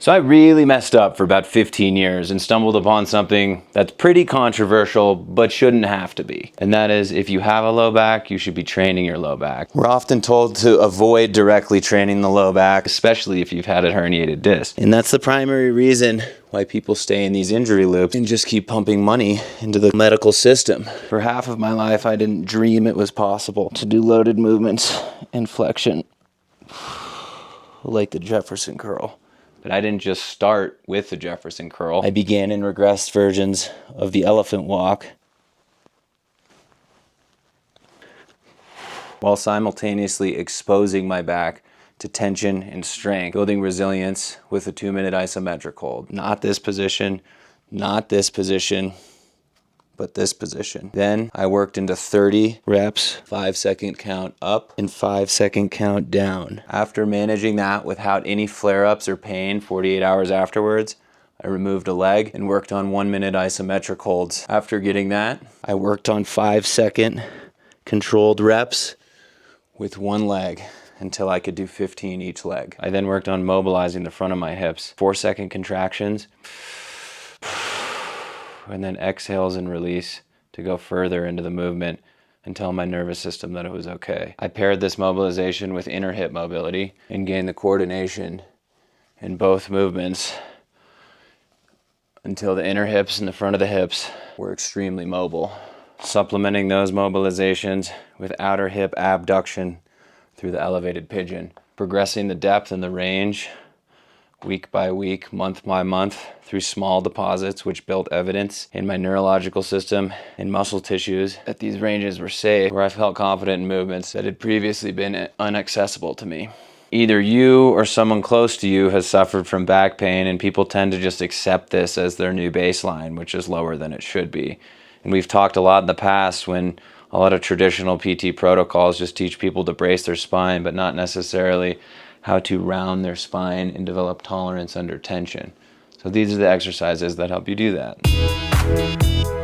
So I really messed up for about 15 years and stumbled upon something that's pretty controversial, but shouldn't have to be. And that is, if you have a low back, you should be training your low back. We're often told to avoid directly training the low back, especially if you've had a herniated disc. And that's the primary reason why people stay in these injury loops and just keep pumping money into the medical system. For half of my life, I didn't dream it was possible to do loaded movements and flexion like the Jefferson curl. But I didn't just start with the Jefferson curl. I began in regressed versions of the elephant walk while simultaneously exposing my back to tension and strength, building resilience with a 2-minute isometric hold. Not this position, not this position, but this position. Then I worked into 30 reps, 5-second count up and 5-second count down. After managing that without any flare-ups or pain 48 hours afterwards, I removed a leg and worked on 1-minute isometric holds. After getting that, I worked on 5-second controlled reps with one leg until I could do 15 each leg. I then worked on mobilizing the front of my hips, 4-second contractions, and then exhales and release to go further into the movement and tell my nervous system that it was okay. I paired this mobilization with inner hip mobility and gained the coordination in both movements until the inner hips and the front of the hips were extremely mobile. Supplementing those mobilizations with outer hip abduction through the elevated pigeon, progressing the depth and the range week by week, month by month, through small deposits which built evidence in my neurological system and muscle tissues that these ranges were safe, where I felt confident in movements that had previously been inaccessible to me. Either you or someone close to you has suffered from back pain, and people tend to just accept this as their new baseline, which is lower than it should be. And we've talked a lot in the past when a lot of traditional PT protocols just teach people to brace their spine, but not necessarily how to round their spine and develop tolerance under tension. So these are the exercises that help you do that.